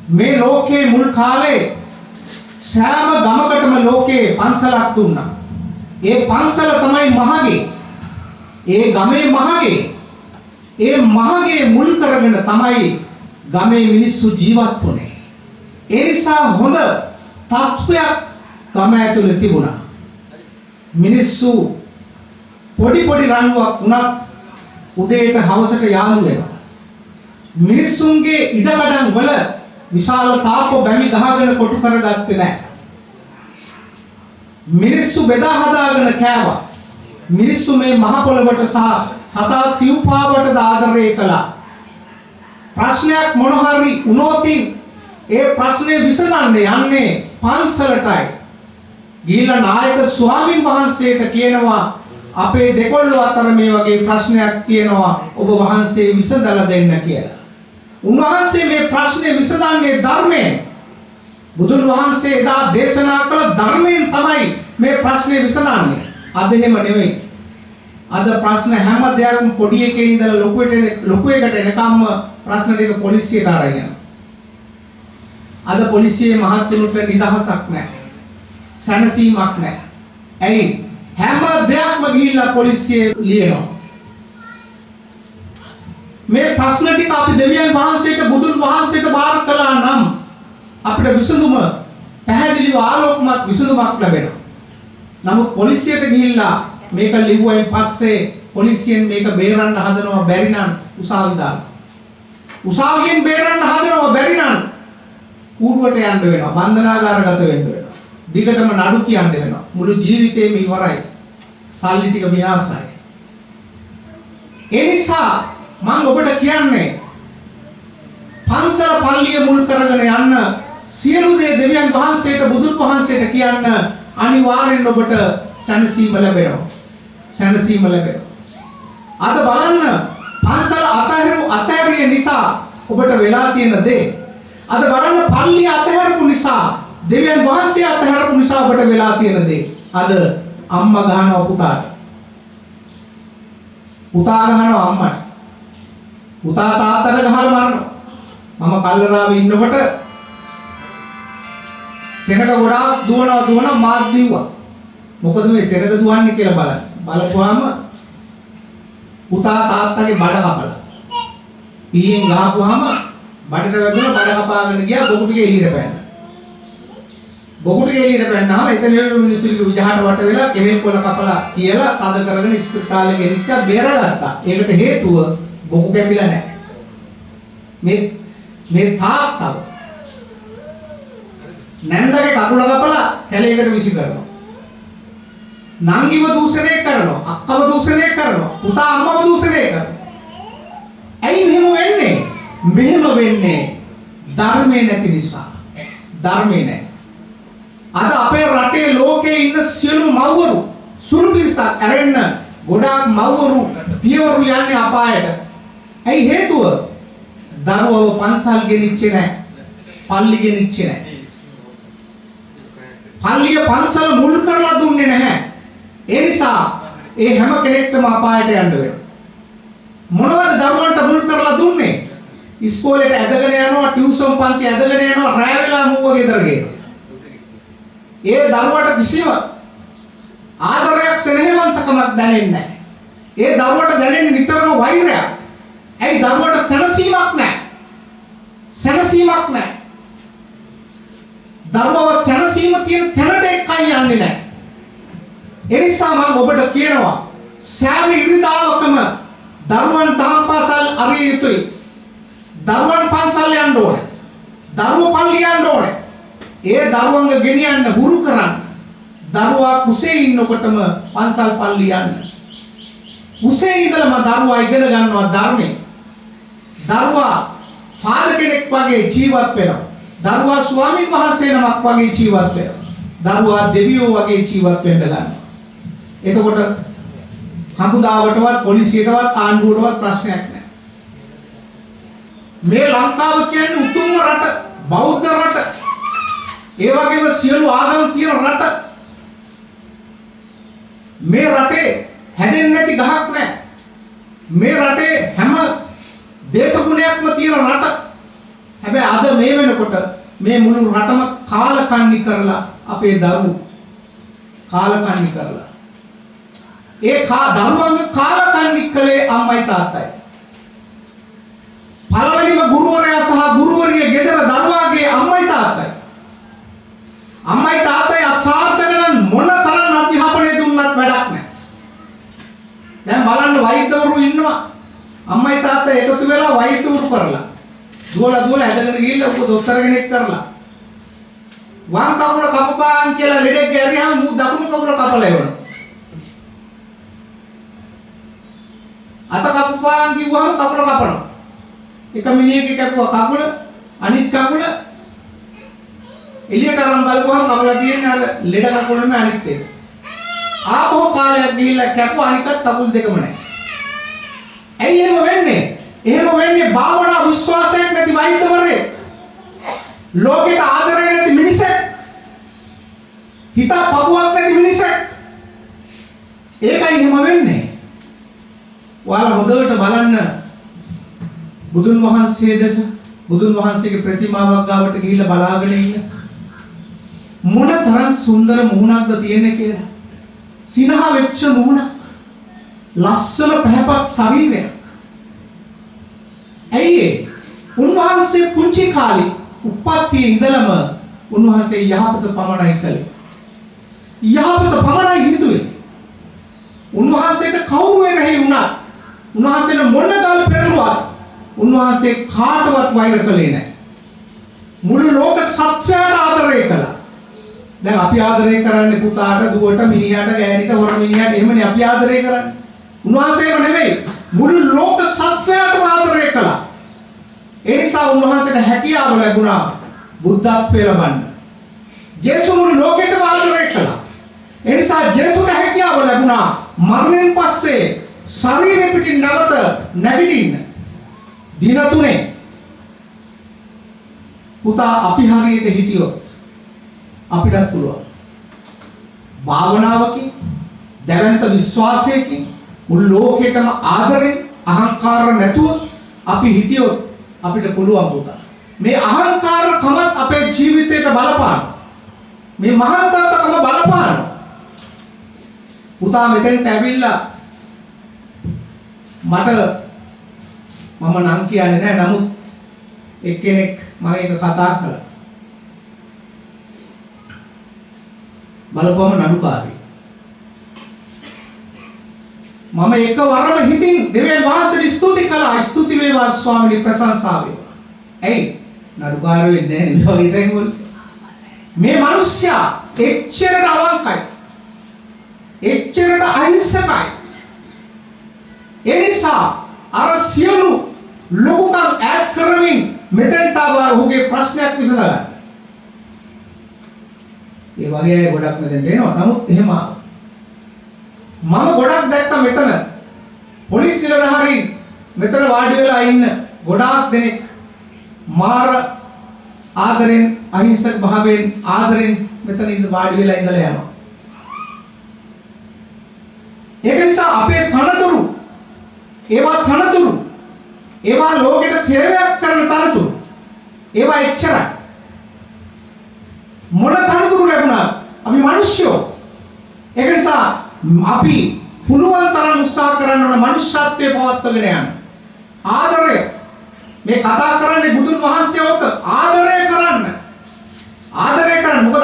මේ ලෝකයේ මුල් කාලේ සෑම ගමකටම ලෝකේ පන්සලක් දුන්නා. ඒ පන්සල තමයි මහගේ. ඒ ගමේ මහගේ. ඒ මහගේ මුල් කරගෙන තමයි ගමේ මිනිස්සු ජීවත් වුනේ. ඒ නිසා හොඳ තත්ත්වයක් ගම ඇතුලේ තිබුණා. මිනිස්සු පොඩි රණ්ඩුවක් වුණත් උදේට හවසට යාළු වෙනවා. මිනිස්සුන්ගේ ඉඩකඩම් වල විශාල තාප බැමි ගහගෙන කොටු කරගත්තේ නැහැ. මිනිස්සු බෙදා හදාගෙන කෑවා. මිනිස්සු මේ මහ පොළොවට සහ සදා සිව්පාවට ආදරය කළා. ප්‍රශ්නයක් මොන හරි වුණොත් ඒ ප්‍රශ්නේ විසඳන්න යන්නේ පන්සලටයි. ගිහිල්ලා නායක ස්වාමින් වහන්සේට කියනවා අපේ දෙකොල්ල අතර මේ වගේ ප්‍රශ්නයක් තියෙනවා ඔබ වහන්සේ විසඳලා දෙන්න කියලා. උන්වහන්සේ මේ ප්‍රශ්නේ විසඳන්නේ ධර්මයෙන්. බුදුන් වහන්සේ එදා දේශනා කළ ධර්මයෙන් තමයි මේ ප්‍රශ්නේ විසඳන්නේ. අද එහෙම නෙවෙයි. අද ප්‍රශ්න හැම දෙයක්ම පොඩි එකේ ඉඳලා ලොකු එකට එනකම්ම ප්‍රශ්න ටික පොලිසියට අරගෙන. අද පොලිසියේ මහත්තුරුට නිදහසක් නැහැ. සැනසීමක් නැහැ. ඇයි? හැම දෙයක්ම ගිහිල්ලා පොලිසියේ ලියනවා. මේ ප්‍රශ්න ටික අපි දෙවියන් වහන්සේට බුදුන් වහන්සේට බාර කළා නම් අපිට විසඳුම පැහැදිලිව ආලෝකමත් විසඳුමක් ලැබෙනවා. නමුත් පොලිසියට ගිහිල්ලා මේක ලිව්වයින් පස්සේ පොලිසියෙන් මේක බේරන්න හදනවා බැරි නම් උසාවි දාන්න. උසාවියෙන් බේරන්න හදනවා බැරි නම් කූඩුවට යන්න වෙනවා. බන්ධනාගාරගත වෙන්න වෙනවා. දිගටම නඩු කියන්න වෙනවා. මුළු ජීවිතේම ඉවරයි. සල්ලි ටික විනාශයි. ඒ නිසා මම ඔබට කියන්නේ පන්සල පල්ලිය මුල් කරගෙන යන්න සියලු දේ දෙවියන් වහන්සේට බුදුන් වහන්සේට කියන්න අනිවාර්යෙන් ඔබට සැනසීම ලැබෙනවා. සැනසීම ලැබෙනවා. අද බලන්න පන්සල අතහැරිය නිසා ඔබට වෙලා තියෙන දේ. අද බලන්න පල්ලිය අතහැරපු නිසා දෙවියන් වහන්සේ අතහැරපු නිසා ඔබට වෙලා තියෙන දේ. අද අම්මා ගහනවා පුතාට. පුතා ගහනවා අම්මට. පුතා තාත්තට ගහලා මරනවා. මම කල්ලරාවේ ඉන්නකොට සෙනග ගොඩාක් දුවනවා මාත් දිව්වා. මොකද මේ සෙනග දුවන්නේ කියලා බලන්න. බලපුවාම පුතා තාත්තගේ බඩ කපලා. පීයෙන් ගහපුවාම බඩට වැදුණා බඩ කපාගෙන ගියා බොකුටිගේ එළියට පැන්නා. බොකුටිගේ එළියට පැන්නාම එතන මිනිස්සුගේ විජහට වට වෙලා කෙමෙල් පොළ කපලා කියලා තද කරගෙන ඉස්පිරිතාලේ ගෙනිච්චා බේරගත්තා. ඒකට හේතුව බොකු කැපිලා නැහැ. මේ තාත්තව නැන්දගේ කකුල කපලා කැලේකට විසි කරනවා. නංගිව දූෂණය කරනවා. අක්කව දූෂණය කරනවා. පුතා අම්මව දූෂණය කරනවා. ඇයි මෙහෙම වෙන්නේ? මෙහෙම වෙන්නේ ධර්මයේ නැති නිසා. ධර්මයේ නැහැ. අද අපේ රටේ ලෝකේ ඉන්න සියලු මව්වරු සුළු පිරිසක් ඇරෙන්න ගොඩාක් මව්වරු පියවරු යන්නේ අපායට. ඇයි හේතුව? දරුවව පන්සල් ගෙනිච්චේ නැහැ. පල්ලි ගෙනිච්චේ නැහැ. පල්ලිය පන්සල මුල් කරලා දුන්නේ නැහැ. ඒ නිසා ඒ හැම කෙනෙක්ටම අපායට යන්න වෙනවා. මොනවද දරුවන්ට මුල් කරලා දුන්නේ? ඉස්කෝලේට ඇදගෙන යනවා, ටියුෂන් පන්ති ඇදගෙන යනවා, රැය වෙලා මූව ගෙදර ගේනවා. ඒ දරුවට කිසිම ආදරයක් සෙනෙහවන්තකමක් දැනෙන්නේ නැහැ. ඒ දරුවට දැනෙන්නේ නිතරම වෛරයක්. ඇයි දරුවට සැනසීමක් නැහැ. සැනසීමක් නැහැ. දරුවව සැනසීම තියෙන තැනට එක්කයි යන්නේ නැහැ. ඒ නිසා මම ඔබට කියනවා සෑම ඉරිදාවකම දරුවන් දහම් පාසල් අරිය යුතුයි. දරුවන් පන්සල් යන්න ඕනේ. දරුවෝ පල්ලිය යන්න ඕනේ. ඒ දරුවන්ව ගෙනියන්න හුරු කරන්න. දරුවා කුසේ ඉන්නකොටම පන්සල් පල්ලිය යන්න. කුසේ ඉඳලම දරුවා ඉගෙන ගන්නවා ධර්මය. දරුවා ෆාදර් කෙනෙක් වගේ ජීවත් වෙනවා. දරුවා ස්වාමීන් වහන්සේ නමක් වගේ ජීවත් වෙනවා. දරුවා දෙවියෝ වගේ ජීවත් වෙන්න ගන්නවා. එතකොට හමුදාවටවත් පොලිසියටවත් ආණ්ඩුවටවත් ප්‍රශ්නයක් නැහැ. මේ ලංකාව කියන්නේ උතුම්ම රට, බෞද්ධ රට. ඒ වගේම සියලු ආගම් තියෙන රට. මේ රටේ හැදෙන්නේ නැති ගහක් නැහැ. මේ රටේ හැම දේශගුණයක්ම තියෙන රට. හැබැයි අද මේ වෙනකොට මේ මුළු රටම කාලකන්ණි කරලා අපේ දරුවෝ කාලකන්ණි කරලා ඒ දරුවන්ගේ කාලකන්ණි කළේ අම්මයි තාත්තයි. පළවෙනිම ගුරුවරයා සහ ගුරුවරිය ගෙදර දරුවාගේ අම්මයි තාත්තයි. අම්මයි තාත්තයි අසාර්ථක නම් මොන තරම් අධ්‍යාපනය දුන්නත් වැඩක් නැහැ. දැන් බලන්න වෛද්‍යවරු ඉන්නවා. අම්මයි තාත්තා එකතු වෙලා වෛද්‍යවරු කරලා. දුවලා ඇදගෙන ගිහිල්ලා උඹ දොස්තර කෙනෙක් කරලා. වම් කකුල කපපාන් කියලා ලෙඩෙක් ඇරියාම මූ දකුණු කකුල කපලා එවනවා. අත කපපාන් කිව්වම කකුල කපනවා. එක මිනිහෙක් කැපුවා කකුල අනිත් කකුල එළියට අරන් බලපුවම කකුල තියෙන්නේ අර ලෙඩ කකුල නෙමෙයි අනිත් එක. ආපහු කාලයක් ගිහිල්ලා කැපුවා අනිකත් කකුල් දෙකම නැහැ. ඇයි එහෙම වෙන්නේ? එහෙම වෙන්නේ භාවනා විශ්වාසයක් නැති වෛද්‍යවරයෙක්. ලෝකෙට ආදරය නැති මිනිසෙක්. හිත පපුවක් නැති මිනිසෙක්. ඒකයි එහෙම වෙන්නේ. ඔයාලා හොඳට බලන්න බුදුන් වහන්සේ දැස බුදුන් වහන්සේගේ ප්‍රතිමාවක් ගාවට ගිහිල්ලා බලාගෙන ඉන්න. මොන තරම් සුන්දර මුහුණක්ද තියෙන්නේ කියලා. සිනහ වෙච්ච මුහුණක්. ලස්සන පැහැපත් ශරීරයක්. ඇයි උන්වහන්සේ පුංචි කාලේ උපත්යේ ඉඳලම උන්වහන්සේ යහපත පමණයි කළේ. යහපත පමණයි හිතුවේ. උන්වහන්සේට කවුරු එරෙහි වුණත් උන්වහන්සේට මොන ගල් පෙරළුවත් උන්වහන්සේ කාටවත් වෛර කළේ නැහැ. මුළු ලෝක සත්වයාට ආදරය කළා. දැන් අපි ආදරය කරන්නේ පුතාට, දුවට, මිනිහාට, ගෑණිට, හොර මිනිහාට එහෙමනේ අපි ආදරය කරන්නේ. උන්වහන්සේම නෙමෙයි මුළු ලෝක සත්වයාටම ආදරය කළා. ඒ නිසා උන්වහන්සේට හැකියාව ලැබුණා බුද්ධත්වයට ලබන්න. ජේසුස් මුළු ලෝකෙටම ආදරය කළා. ඒ නිසා ජේසුස්ට හැකියාව ලැබුණා මරණයෙන් පස්සේ ශරීරෙ පිටින් නැවත නැගිටින්න. දින 3 පුතා අපි හරියට හිටියොත් අපිටත් පුළුවන්. භාවනාවකින් දැවැන්ත විශ්වාසයකින් මුළු ලෝකෙටම ආදරෙන් අහංකාර නැතුව අපි හිටියොත් අපිට පුළුවන් පුතා. මේ අහංකාරකමත් අපේ ජීවිතයට බලපාන. මේ මහාන්තකම බලපාන. පුතා මෙතෙන්ට ඇවිල්ලා මට මම නම් කියන්නේ නැහැ නමුත් එක්කෙනෙක් මම එක කතා කළා. බලපුවම නඩුකාරී. මම එකවරම හිතින් දෙවියන් වහන්සේට ස්තුති කළා. ස්තුති වේවා ස්වාමීනි ප්‍රශංසා වේවා. ඇයි? නඩුකාරයෝ වෙන්නේ නැහැ නේ මේ වගේ තැන්වල. මේ මිනිස්සයා එච්චරට අවංකයි. එච්චරට අහිංසකයි. ඒ නිසා අර සියලු ලෝකම් ඈත් කරමින් මෙතෙන්ට ආවා ඔහුගේ ප්‍රශ්නයක් විසඳගන්න. ඒ වගේ අය ගොඩක් මෙතෙන්ට එනවා. නමුත් එහෙම මම ගොඩක් දැක්කා මෙතන පොලිස් නිලධාරීන් මෙතන වාඩි වෙලා ඉන්න ගොඩාක් දෙනෙක් මාර ආදරෙන් අහිංසක භාවයෙන් ආදරෙන් මෙතන ඉඳ වාඩි වෙලා ඉඳලා යනවා. ඒක නිසා අපේ තනතුරු ඒවා ලෝකෙට සේවයක් කරන තනතුරු ඒවා එච්චරයි. මොන තනතුරු ලැබුණා අපි මිනිස්සුયો. ඒක නිසා අපි පුළුවන් තරම් උත්සාහ කරන්න ඕන මනුෂ්‍යත්වයේ පවත්වාගෙන යන්න. ආදරය මේ කතා කරන්නේ බුදුන් වහන්සේ ඔක ආදරය කරන්න. මොකද